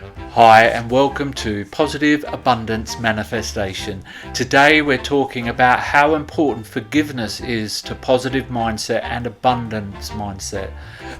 Hi and welcome to Positive Abundance Manifestation. Today we're talking about how important forgiveness is to positive mindset and abundance mindset.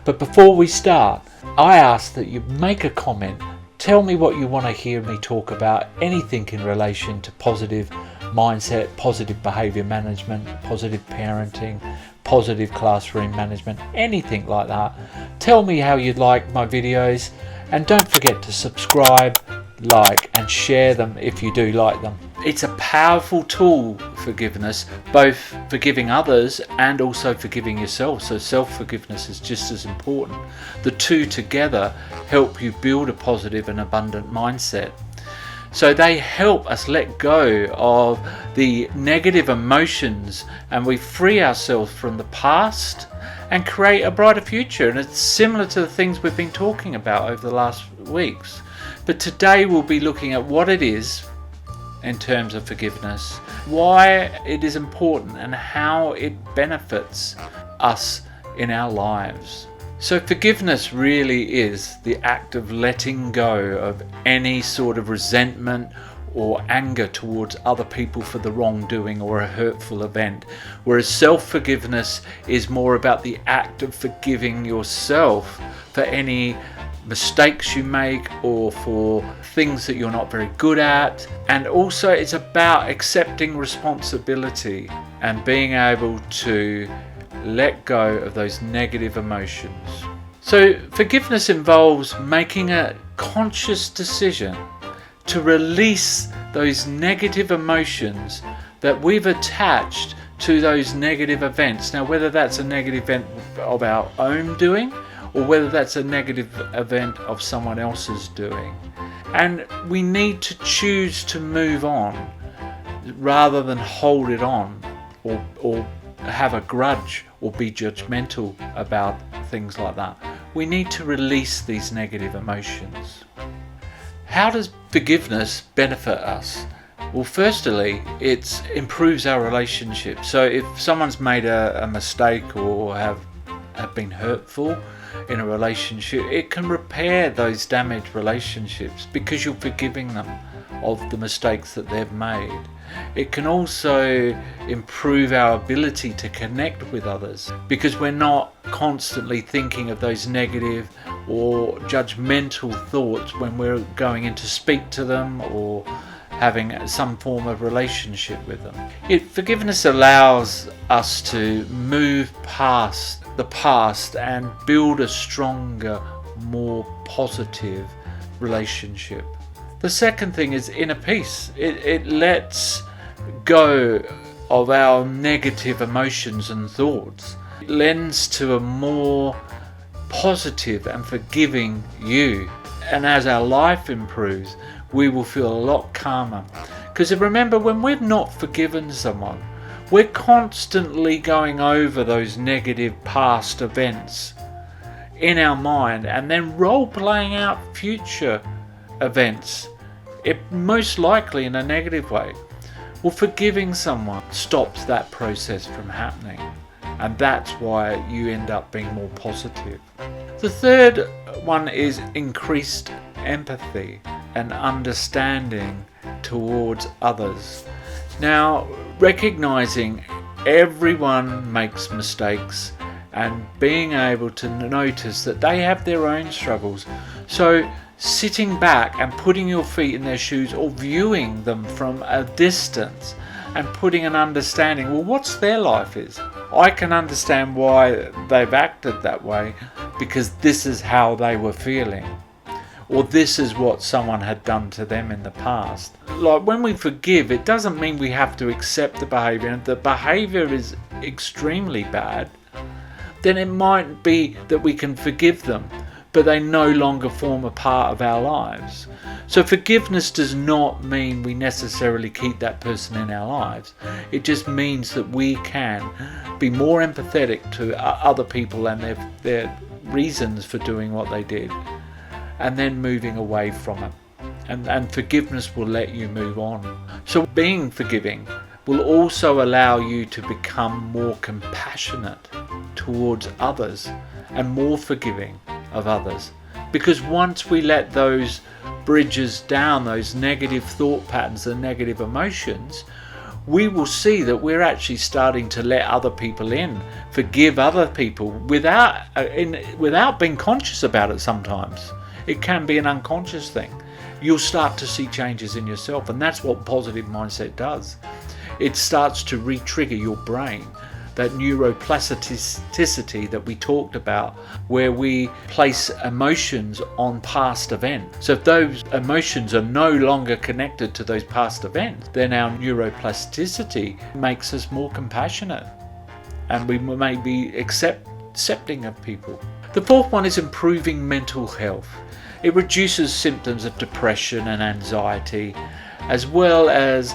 But before we start, I ask that you make a comment. Tell me what you want to hear me talk about, anything in relation to positive mindset, positive behavior management, positive parenting, positive classroom management, anything like that. Tell me how you'd like my videos. And don't forget to subscribe, like and share them if you do like them. It's a powerful tool, forgiveness, both forgiving others and also forgiving yourself. So self-forgiveness is just as important. The two together help you build a positive and abundant mindset. So they help us let go of the negative emotions and we free ourselves from the past and create a brighter future. And it's similar to the things we've been talking about over the last weeks. But today we'll be looking at what it is in terms of forgiveness, why it is important and how it benefits us in our lives. So forgiveness really is the act of letting go of any sort of resentment or anger towards other people for the wrongdoing or a hurtful event, whereas self-forgiveness is more about the act of forgiving yourself for any mistakes you make or for things that you're not very good at. And also it's about accepting responsibility and being able to let go of those negative emotions. So forgiveness involves making a conscious decision to release those negative emotions that we've attached to those negative events. Now, whether that's a negative event of our own doing or whether that's a negative event of someone else's doing. And we need to choose to move on rather than hold it on or have a grudge or be judgmental about things like that. We need to release these negative emotions. How does forgiveness benefit us? Well, firstly, it improves our relationship. So if someone's made a mistake or have been hurtful in a relationship, it can repair those damaged relationships because you're forgiving them of the mistakes that they've made. It can also improve our ability to connect with others because we're not constantly thinking of those negative or judgmental thoughts when we're going in to speak to them or having some form of relationship with them. Forgiveness allows us to move past the past and build a stronger, more positive relationship. The second thing is inner peace. It lets go of our negative emotions and thoughts. It lends to a more positive and forgiving you. And as our life improves, we will feel a lot calmer. Because remember, when we've not forgiven someone, we're constantly going over those negative past events in our mind and then role-playing out future events, most likely in a negative way. Well, forgiving someone stops that process from happening, and that's why you end up being more positive. The third one is increased empathy and understanding towards others. Now, recognizing everyone makes mistakes and being able to notice that they have their own struggles. So sitting back and putting your feet in their shoes or viewing them from a distance and putting an understanding, well, what's their life is. I can understand why they've acted that way because this is how they were feeling, or this is what someone had done to them in the past. Like when we forgive, it doesn't mean we have to accept the behavior. And if the behavior is extremely bad, then it might be that we can forgive them, but they no longer form a part of our lives. So forgiveness does not mean we necessarily keep that person in our lives. It just means that we can be more empathetic to other people and their reasons for doing what they did, and then moving away from it. And forgiveness will let you move on. So being forgiving will also allow you to become more compassionate towards others and more forgiving of others. Because once we let those bridges down, those negative thought patterns, the negative emotions, we will see that we're actually starting to let other people in, forgive other people without being conscious about it sometimes. It can be an unconscious thing. You'll start to see changes in yourself, and that's what positive mindset does. It starts to re-trigger your brain, that neuroplasticity that we talked about, where we place emotions on past events. So if those emotions are no longer connected to those past events, then our neuroplasticity makes us more compassionate, and we may be accepting of people. The fourth one is improving mental health. It reduces symptoms of depression and anxiety, as well as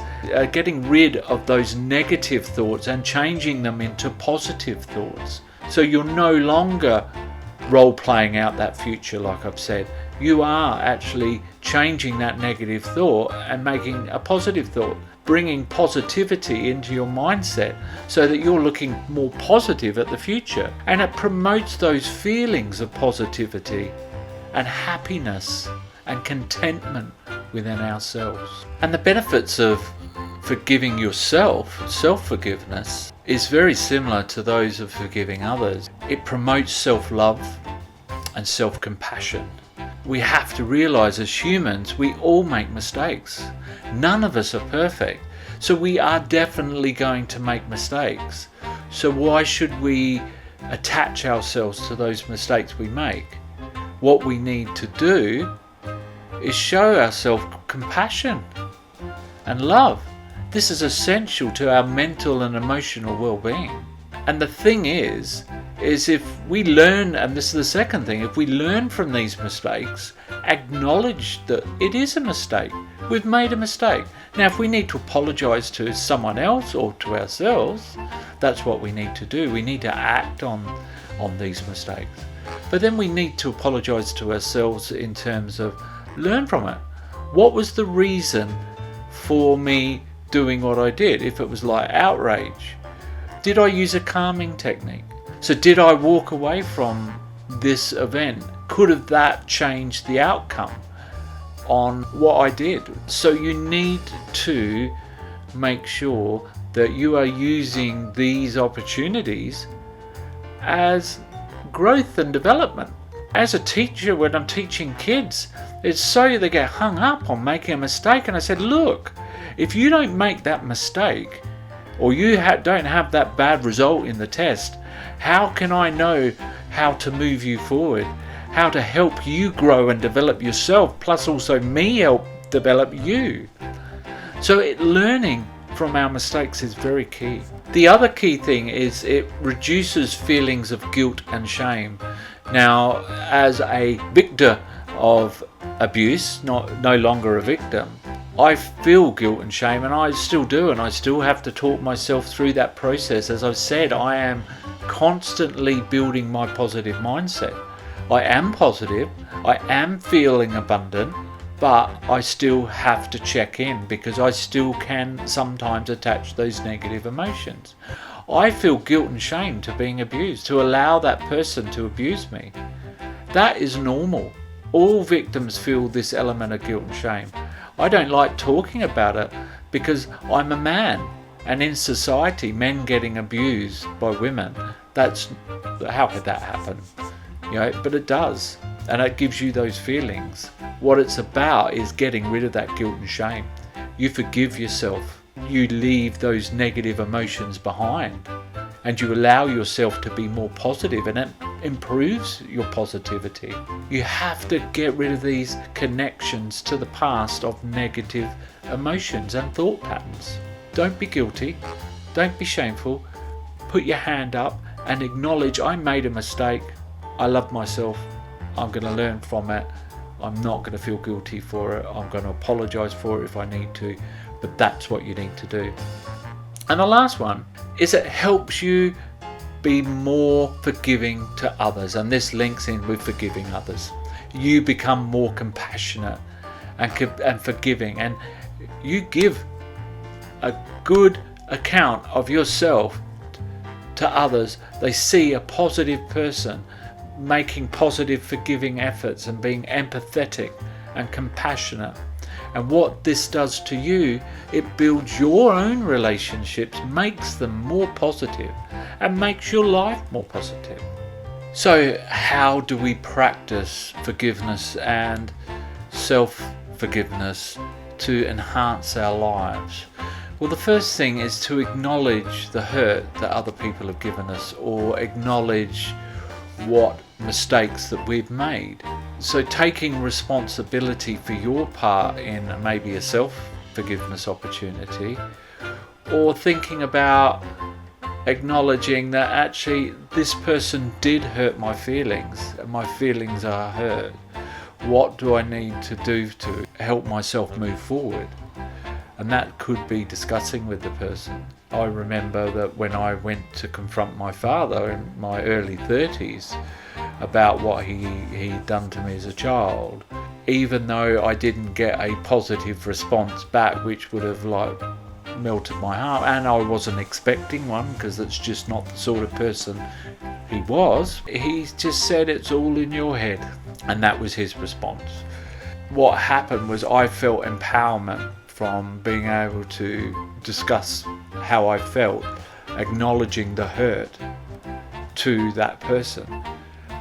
getting rid of those negative thoughts and changing them into positive thoughts. So you're no longer role-playing out that future, like I've said. You are actually changing that negative thought and making a positive thought, bringing positivity into your mindset so that you're looking more positive at the future. And it promotes those feelings of positivity and happiness and contentment within ourselves. And the benefits of forgiving yourself, self-forgiveness, is very similar to those of forgiving others. It promotes self-love and self-compassion. We have to realize as humans, we all make mistakes. None of us are perfect. So we are definitely going to make mistakes. So why should we attach ourselves to those mistakes we make? What we need to do is show ourselves compassion and love. This is essential to our mental and emotional well-being. And the thing is if we learn, and this is the second thing, if we learn from these mistakes, acknowledge that it is a mistake. We've made a mistake. Now, if we need to apologize to someone else or to ourselves, that's what we need to do. We need to act on these mistakes. But then we need to apologize to ourselves in terms of learn from it. What was the reason for me doing what I did? If it was like outrage, did I use a calming technique? So did I walk away from this event? Could have that changed the outcome on what I did? So you need to make sure that you are using these opportunities as growth and development. As a teacher, when I'm teaching kids, it's so they get hung up on making a mistake. And I said, look, if you don't make that mistake, or you don't have that bad result in the test, how can I know how to move you forward, how to help you grow and develop yourself, plus also me help develop you? So learning from our mistakes is very key. The other key thing is it reduces feelings of guilt and shame. Now, as a victor of abuse, no longer a victim, I feel guilt and shame, and I still do, and I still have to talk myself through that process. As I've said, I am constantly building my positive mindset. I am positive, I am feeling abundant, but I still have to check in because I still can sometimes attach those negative emotions. I feel guilt and shame to being abused, to allow that person to abuse me. That is normal. All victims feel this element of guilt and shame. I don't like talking about it because I'm a man, and in society, men getting abused by women, how could that happen? But it does, and it gives you those feelings. What it's about is getting rid of that guilt and shame. You forgive yourself. You leave those negative emotions behind, and you allow yourself to be more positive, and it improves your positivity. You have to get rid of these connections to the past of negative emotions and thought patterns. Don't be guilty. Don't be shameful. Put your hand up and acknowledge, I made a mistake. I love myself. I'm going to learn from it. I'm not going to feel guilty for it. I'm going to apologize for it if I need to. But that's what you need to do. And the last one is it helps you be more forgiving to others. And this links in with forgiving others. You become more compassionate and forgiving. And you give a good account of yourself to others. They see a positive person making positive, forgiving efforts and being empathetic and compassionate. And what this does to you, it builds your own relationships, makes them more positive, and makes your life more positive. So how do we practice forgiveness and self-forgiveness to enhance our lives? Well, the first thing is to acknowledge the hurt that other people have given us, or acknowledge what mistakes that we've made. So taking responsibility for your part in maybe a self-forgiveness opportunity, or thinking about acknowledging that actually this person did hurt my feelings and my feelings are hurt. What do I need to do to help myself move forward? And that could be discussing with the person. I remember that when I went to confront my father in my early 30s about what he'd done to me as a child, even though I didn't get a positive response back, which would have melted my heart, and I wasn't expecting one because it's just not the sort of person he was, he just said, "It's all in your head," and that was his response. What happened was I felt empowerment from being able to discuss how I felt, acknowledging the hurt to that person.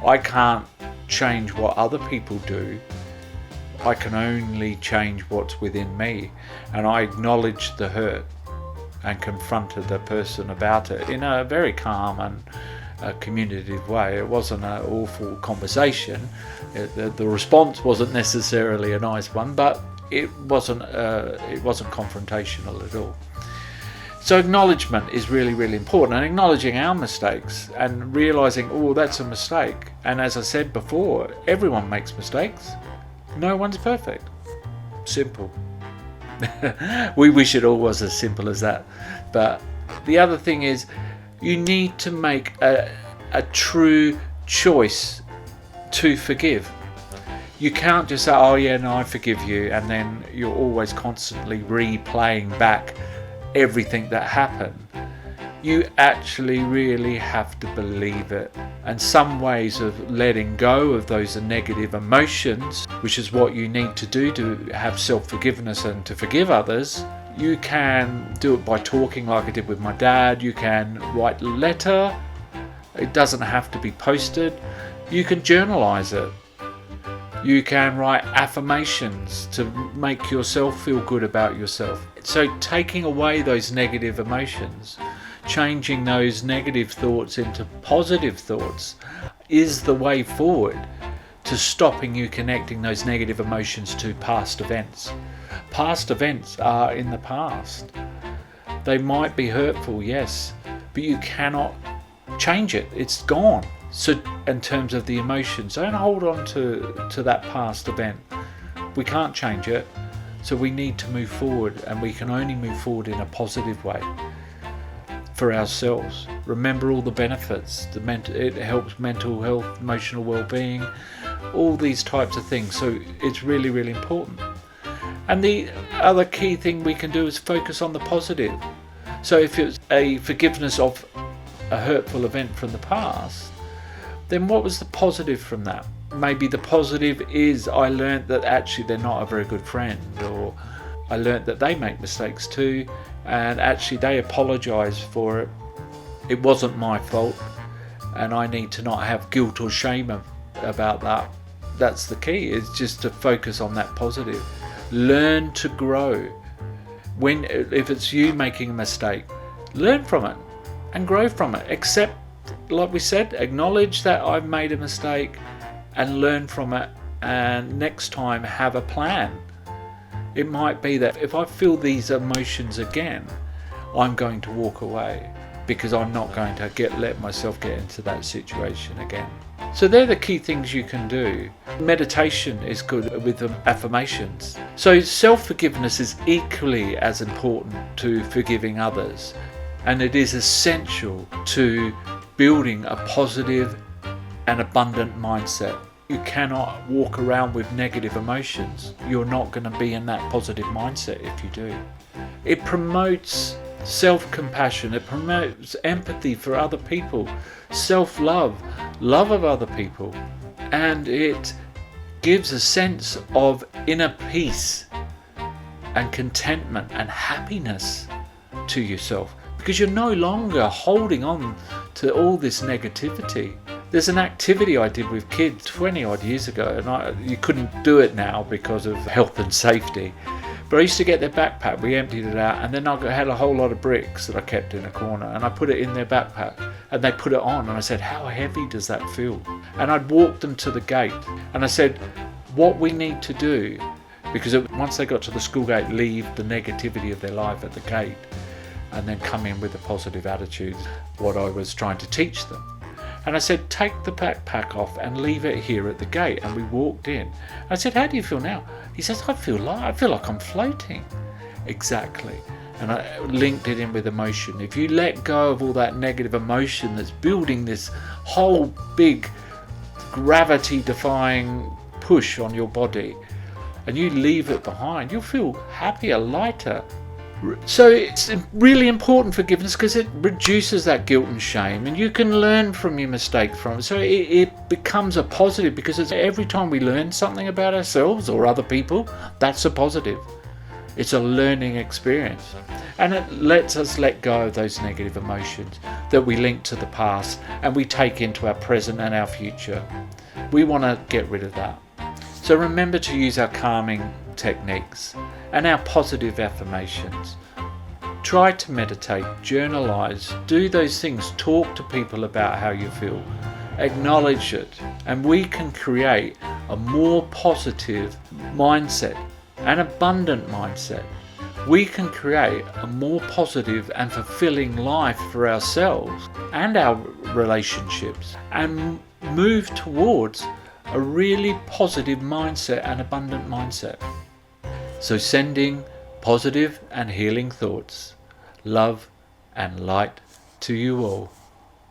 I can't change what other people do. I can only change what's within me. And I acknowledged the hurt and confronted the person about it in a very calm and communicative way. It wasn't an awful conversation. The response wasn't necessarily a nice one, but it wasn't confrontational at all. So acknowledgement is really, really important, and acknowledging our mistakes and realizing, oh, that's a mistake. And as I said before, everyone makes mistakes. No one's perfect. Simple. We wish it all was as simple as that. But the other thing is, you need to make a true choice to forgive. You can't just say, oh yeah, no, I forgive you, and then you're always constantly replaying back everything that happened. You actually really have to believe it. And some ways of letting go of those negative emotions, which is what you need to do to have self-forgiveness and to forgive others, you can do it by talking like I did with my dad. You can write a letter. It doesn't have to be posted. You can journalize it. You can write affirmations to make yourself feel good about yourself. So taking away those negative emotions, changing those negative thoughts into positive thoughts, is the way forward to stopping you connecting those negative emotions to past events. Past events are in the past. They might be hurtful, yes, but you cannot change it. It's gone. So in terms of the emotions, don't hold on to that past event. We can't change it, so we need to move forward, and we can only move forward in a positive way for ourselves. Remember all the benefits. It helps mental health, emotional well-being, all these types of things. So it's really, really important. And the other key thing we can do is focus on the positive. So if it's a forgiveness of a hurtful event from the past, then what was the positive from that? Maybe the positive is I learned that actually they're not a very good friend, or I learned that they make mistakes too, and actually they apologise for it. It wasn't my fault, and I need to not have guilt or shame about that. That's the key, is just to focus on that positive. Learn to grow. If it's you making a mistake, learn from it and grow from it. Accept, like we said, acknowledge that I've made a mistake and learn from it, and next time have a plan. It might be that if I feel these emotions again, I'm going to walk away because I'm not going to let myself get into that situation again. So they're the key things you can do. Meditation is good with affirmations. So self-forgiveness is equally as important to forgiving others, and it is essential to building a positive and abundant mindset. You cannot walk around with negative emotions. You're not going to be in that positive mindset if you do. It promotes self-compassion. It promotes empathy for other people, self-love, love of other people, and it gives a sense of inner peace and contentment and happiness to yourself, because you're no longer holding on to all this negativity. There's an activity I did with kids 20 odd years ago, and you couldn't do it now because of health and safety, but I used to get their backpack, we emptied it out, and then I had a whole lot of bricks that I kept in a corner, and I put it in their backpack, and they put it on, and I said, how heavy does that feel? And I'd walk them to the gate, and I said, what we need to do, because once they got to the school gate, leave the negativity of their life at the gate, and then come in with a positive attitude, what I was trying to teach them. And I said, take the backpack off and leave it here at the gate. And we walked in. I said, how do you feel now? He says, I feel like I'm floating. Exactly. And I linked it in with emotion. If you let go of all that negative emotion that's building this whole big gravity-defying push on your body, and you leave it behind, you'll feel happier, lighter. So it's really important, forgiveness, because it reduces that guilt and shame, and you can learn from your mistake from it. So it becomes a positive, because every time we learn something about ourselves or other people, that's a positive. It's a learning experience, and it lets us let go of those negative emotions that we link to the past and we take into our present and our future. We want to get rid of that. So remember to use our calming techniques and our positive affirmations. Try to meditate, journalize, do those things, talk to people about how you feel, acknowledge it, and we can create a more positive mindset, an abundant mindset. We can create a more positive and fulfilling life for ourselves and our relationships, and move towards a really positive mindset and abundant mindset. So sending positive and healing thoughts, love and light to you all.